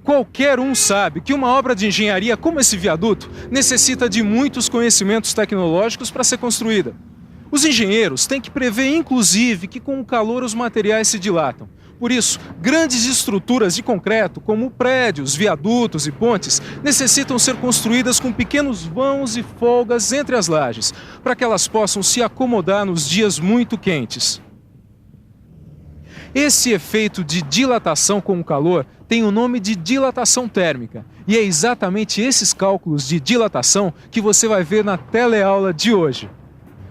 Qualquer um sabe que uma obra de engenharia como esse viaduto necessita de muitos conhecimentos tecnológicos para ser construída. Os engenheiros têm que prever, inclusive, que com o calor os materiais se dilatam. Por isso, grandes estruturas de concreto, como prédios, viadutos e pontes, necessitam ser construídas com pequenos vãos e folgas entre as lajes, para que elas possam se acomodar nos dias muito quentes. Esse efeito de dilatação com o calor tem o nome de dilatação térmica, e é exatamente esses cálculos de dilatação que você vai ver na teleaula de hoje.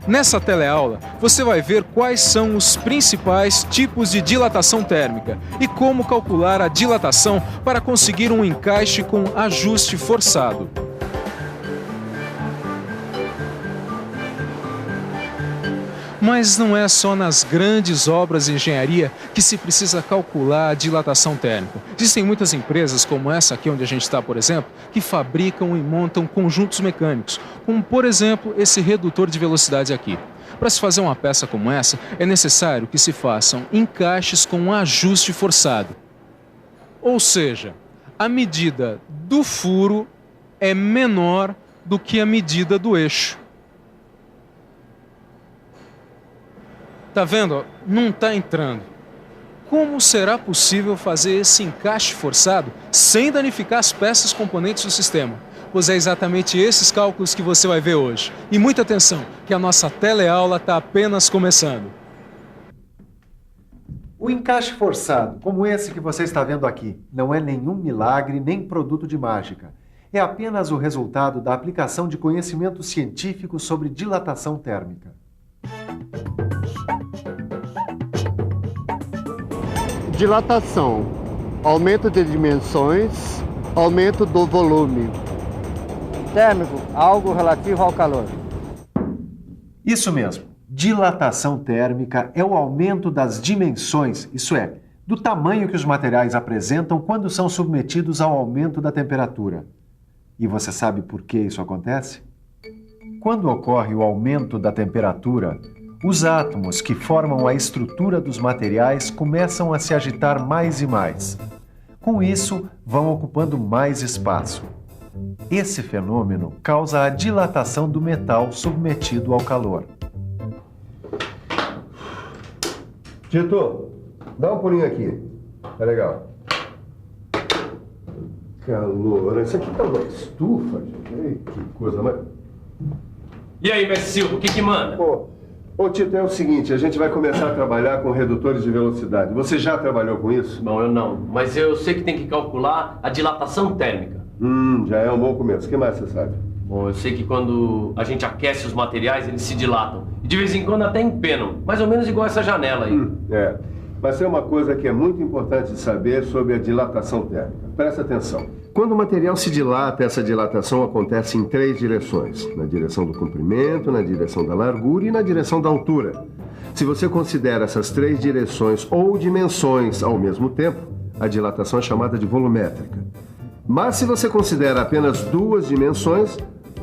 Nessa teleaula, você vai ver quais são os principais tipos de dilatação térmica e como calcular a dilatação para conseguir um encaixe com ajuste forçado. Mas não é só nas grandes obras de engenharia que se precisa calcular a dilatação térmica. Existem muitas empresas, como essa aqui onde a gente está, por exemplo, que fabricam e montam conjuntos mecânicos, como, por exemplo, esse redutor de velocidade aqui. Para se fazer uma peça como essa, é necessário que se façam encaixes com ajuste forçado. Ou seja, a medida do furo é menor do que a medida do eixo. Tá vendo? Não está entrando. Como será possível fazer esse encaixe forçado sem danificar as peças componentes do sistema? Pois é exatamente esses cálculos que você vai ver hoje. E muita atenção, que a nossa teleaula está apenas começando. O encaixe forçado, como esse que você está vendo aqui, não é nenhum milagre nem produto de mágica. É apenas o resultado da aplicação de conhecimento científico sobre dilatação térmica. Dilatação, aumento de dimensões, aumento do volume. Térmico, algo relativo ao calor. Isso mesmo. Dilatação térmica é o aumento das dimensões, isso é, do tamanho que os materiais apresentam quando são submetidos ao aumento da temperatura. E você sabe por que isso acontece? Quando ocorre o aumento da temperatura, os átomos que formam a estrutura dos materiais começam a se agitar mais e mais. Com isso, vão ocupando mais espaço. Esse fenômeno causa a dilatação do metal submetido ao calor. Tito, dá um pulinho aqui. É legal. Calor. Isso aqui tá uma estufa, gente. Ei, que coisa mais... E aí, mestre Silva, o que manda? Ô, Tito, é o seguinte, a gente vai começar a trabalhar com redutores de velocidade. Você já trabalhou com isso? Bom, eu não, mas eu sei que tem que calcular a dilatação térmica. Já é um bom começo. O que mais você sabe? Bom, eu sei que quando a gente aquece os materiais, eles se dilatam. E de vez em quando até empenam, mais ou menos igual essa janela aí. Mas tem uma coisa que é muito importante de saber sobre a dilatação térmica. Presta atenção. Quando o material se dilata, essa dilatação acontece em 3 direções. Na direção do comprimento, na direção da largura e na direção da altura. Se você considera essas 3 direções ou dimensões ao mesmo tempo, a dilatação é chamada de volumétrica. Mas se você considera apenas 2 dimensões,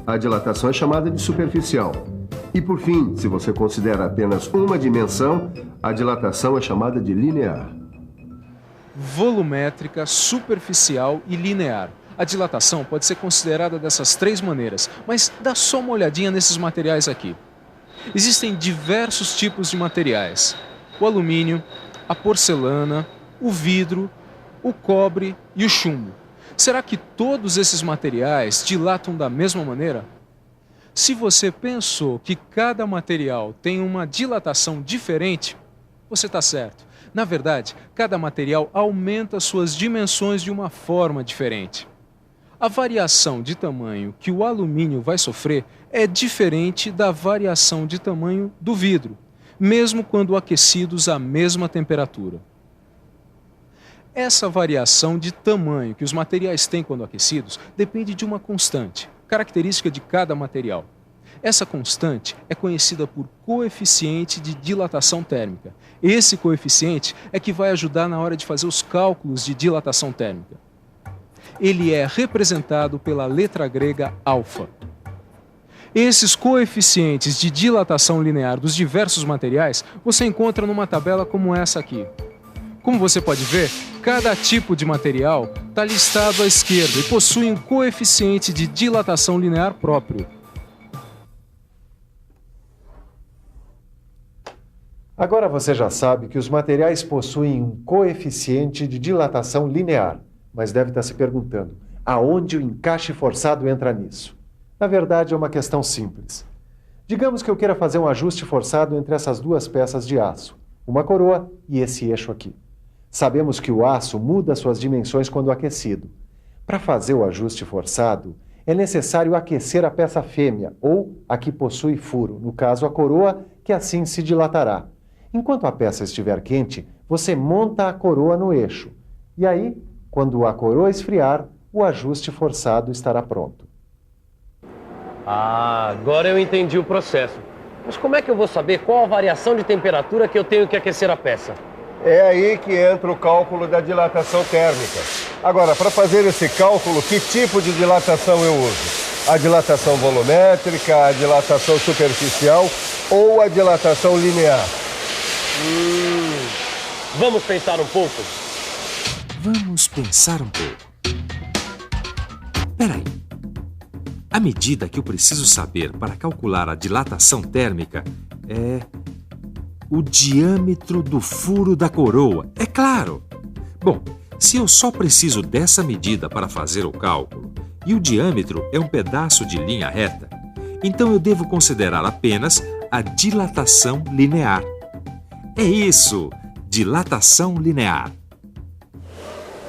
a dilatação é chamada de superficial. E por fim, se você considera apenas uma dimensão, a dilatação é chamada de linear. Volumétrica, superficial e linear. A dilatação pode ser considerada dessas 3 maneiras, mas dá só uma olhadinha nesses materiais aqui. Existem diversos tipos de materiais: o alumínio, a porcelana, o vidro, o cobre e o chumbo. Será que todos esses materiais dilatam da mesma maneira? Se você pensou que cada material tem uma dilatação diferente, você está certo. Na verdade, cada material aumenta suas dimensões de uma forma diferente. A variação de tamanho que o alumínio vai sofrer é diferente da variação de tamanho do vidro, mesmo quando aquecidos à mesma temperatura. Essa variação de tamanho que os materiais têm quando aquecidos depende de uma constante, característica de cada material. Essa constante é conhecida por coeficiente de dilatação térmica. Esse coeficiente é que vai ajudar na hora de fazer os cálculos de dilatação térmica. Ele é representado pela letra grega alfa. Esses coeficientes de dilatação linear dos diversos materiais você encontra numa tabela como essa aqui. Como você pode ver, Cada tipo de material está listado à esquerda e possui um coeficiente de dilatação linear próprio. Agora você já sabe que os materiais possuem um coeficiente de dilatação linear, mas deve estar se perguntando, aonde o encaixe forçado entra nisso? Na verdade, é uma questão simples. Digamos que eu queira fazer um ajuste forçado entre essas duas peças de aço, uma coroa e esse eixo aqui. Sabemos que o aço muda suas dimensões quando aquecido. Para fazer o ajuste forçado, é necessário aquecer a peça fêmea, ou a que possui furo, no caso a coroa, que assim se dilatará. Enquanto a peça estiver quente, você monta a coroa no eixo. E aí, quando a coroa esfriar, o ajuste forçado estará pronto. Ah, agora eu entendi o processo. Mas como é que eu vou saber qual a variação de temperatura que eu tenho que aquecer a peça? É aí que entra o cálculo da dilatação térmica. Agora, para fazer esse cálculo, que tipo de dilatação eu uso? A dilatação volumétrica, a dilatação superficial ou a dilatação linear? Vamos pensar um pouco? Vamos pensar um pouco. Peraí. A medida que eu preciso saber para calcular a dilatação térmica é o diâmetro do furo da coroa, é claro! Bom, se eu só preciso dessa medida para fazer o cálculo, e o diâmetro é um pedaço de linha reta, então eu devo considerar apenas a dilatação linear. É isso! Dilatação linear.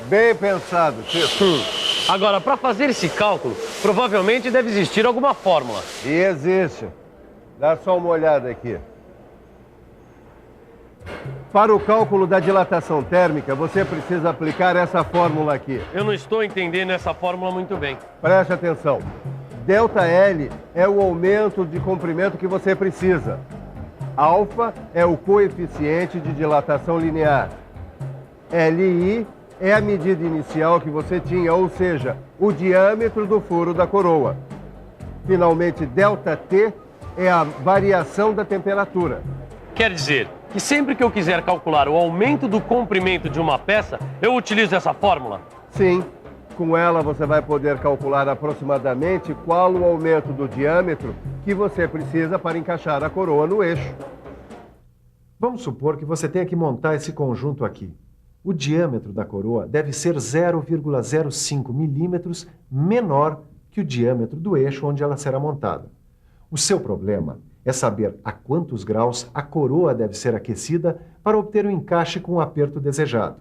Bem pensado, Tito. Agora, para fazer esse cálculo, provavelmente deve existir alguma fórmula. E existe. Dá só uma olhada aqui. Para o cálculo da dilatação térmica, você precisa aplicar essa fórmula aqui. Eu não estou entendendo essa fórmula muito bem. Preste atenção. ΔL é o aumento de comprimento que você precisa. Alfa é o coeficiente de dilatação linear. LI é a medida inicial que você tinha, ou seja, o diâmetro do furo da coroa. Finalmente, ΔT é a variação da temperatura. Quer dizer que sempre que eu quiser calcular o aumento do comprimento de uma peça, eu utilizo essa fórmula? Sim, com ela você vai poder calcular aproximadamente qual o aumento do diâmetro que você precisa para encaixar a coroa no eixo. Vamos supor que você tenha que montar esse conjunto aqui. O diâmetro da coroa deve ser 0,05 milímetros menor que o diâmetro do eixo onde ela será montada. O seu problema é saber a quantos graus a coroa deve ser aquecida para obter o encaixe com o aperto desejado.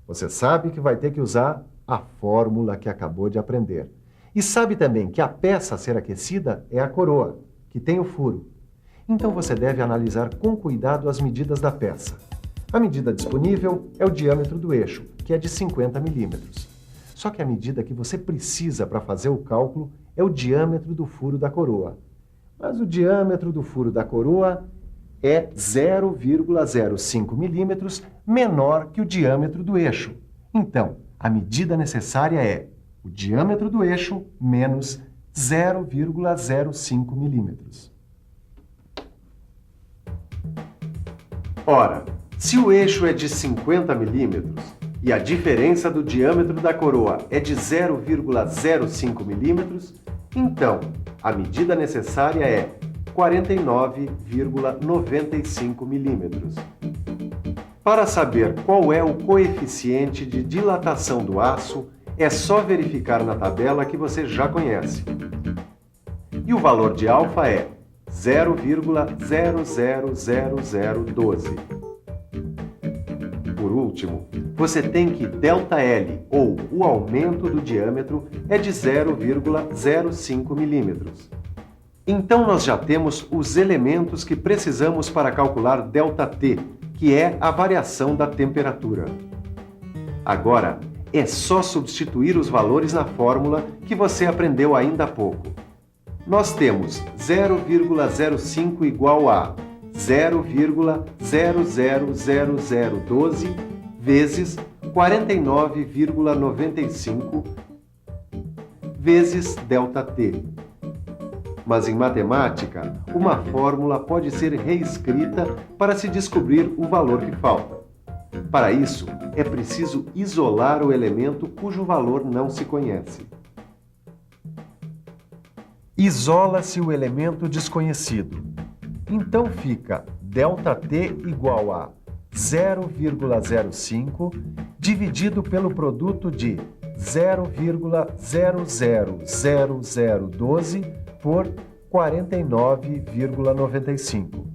Você sabe que vai ter que usar a fórmula que acabou de aprender. E sabe também que a peça a ser aquecida é a coroa, que tem o furo. Então você deve analisar com cuidado as medidas da peça. A medida disponível é o diâmetro do eixo, que é de 50 milímetros. Só que a medida que você precisa para fazer o cálculo é o diâmetro do furo da coroa. Mas o diâmetro do furo da coroa é 0,05 milímetros menor que o diâmetro do eixo. Então, a medida necessária é o diâmetro do eixo menos 0,05 milímetros. Ora, se o eixo é de 50 milímetros e a diferença do diâmetro da coroa é de 0,05 milímetros, então a medida necessária é 49,95 milímetros. Para saber qual é o coeficiente de dilatação do aço, é só verificar na tabela que você já conhece. E o valor de alfa é 0,000012. Por último, você tem que ΔL, ou o aumento do diâmetro, é de 0,05 milímetros. Então nós já temos os elementos que precisamos para calcular ΔT, que é a variação da temperatura. Agora, é só substituir os valores na fórmula que você aprendeu ainda há pouco. Nós temos 0,05 igual a 0,000012 vezes 49,95 vezes ΔT. Mas em matemática, uma fórmula pode ser reescrita para se descobrir o valor que falta. Para isso, é preciso isolar o elemento cujo valor não se conhece. Isola-se o elemento desconhecido. Então fica ΔT igual a 0,05 dividido pelo produto de 0,000012 por 49,95.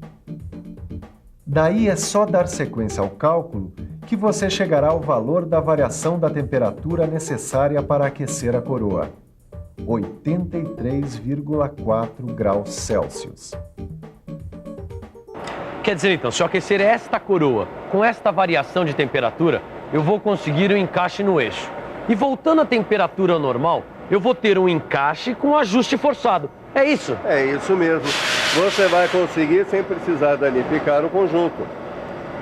Daí é só dar sequência ao cálculo que você chegará ao valor da variação da temperatura necessária para aquecer a coroa, 83,4 graus Celsius. Quer dizer, então, se eu aquecer esta coroa com esta variação de temperatura, eu vou conseguir um encaixe no eixo. E voltando à temperatura normal, eu vou ter um encaixe com ajuste forçado. É isso? É isso mesmo. Você vai conseguir sem precisar danificar o conjunto.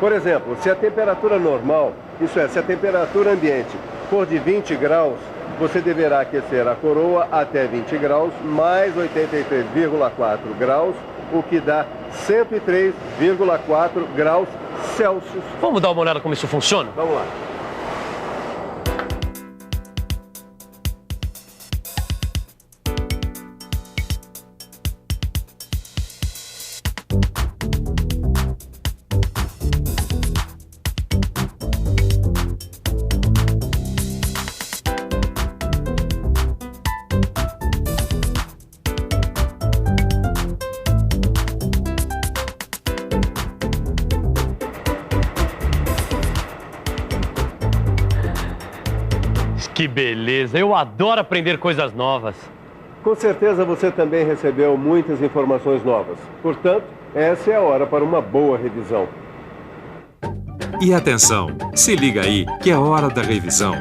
Por exemplo, se a temperatura normal, isso é, se a temperatura ambiente for de 20 graus, você deverá aquecer a coroa até 20 graus mais 83,4 graus, o que dá 103,4 graus Celsius. Vamos dar uma olhada como isso funciona? Vamos lá. Que beleza! Eu adoro aprender coisas novas. Com certeza você também recebeu muitas informações novas. Portanto, essa é a hora para uma boa revisão. E atenção, se liga aí que é hora da revisão.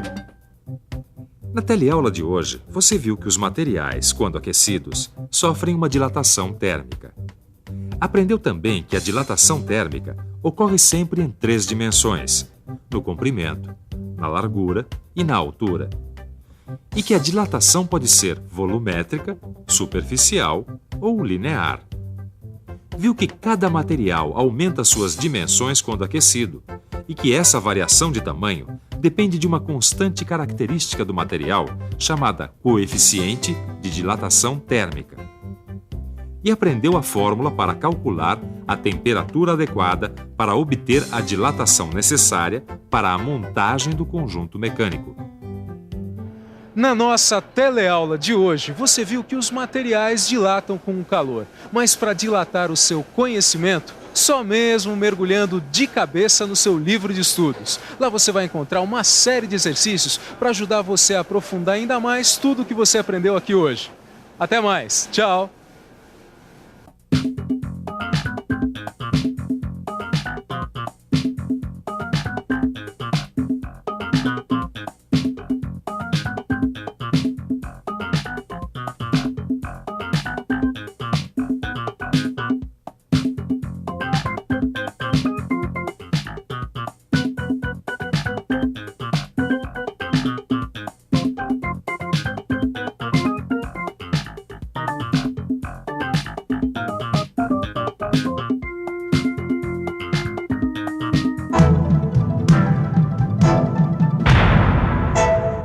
Na teleaula de hoje, você viu que os materiais, quando aquecidos, sofrem uma dilatação térmica. Aprendeu também que a dilatação térmica ocorre sempre em 3 dimensões: no comprimento, na largura e na altura. E que a dilatação pode ser volumétrica, superficial ou linear. Viu que cada material aumenta suas dimensões quando aquecido e que essa variação de tamanho depende de uma constante característica do material chamada coeficiente de dilatação térmica. E aprendeu a fórmula para calcular a temperatura adequada para obter a dilatação necessária para a montagem do conjunto mecânico. Na nossa teleaula de hoje, você viu que os materiais dilatam com o calor, mas para dilatar o seu conhecimento, só mesmo mergulhando de cabeça no seu livro de estudos. Lá você vai encontrar uma série de exercícios para ajudar você a aprofundar ainda mais tudo o que você aprendeu aqui hoje. Até mais, tchau!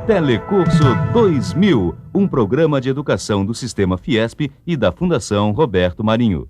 Telecurso 2000, um programa de educação do Sistema Fiesp e da Fundação Roberto Marinho.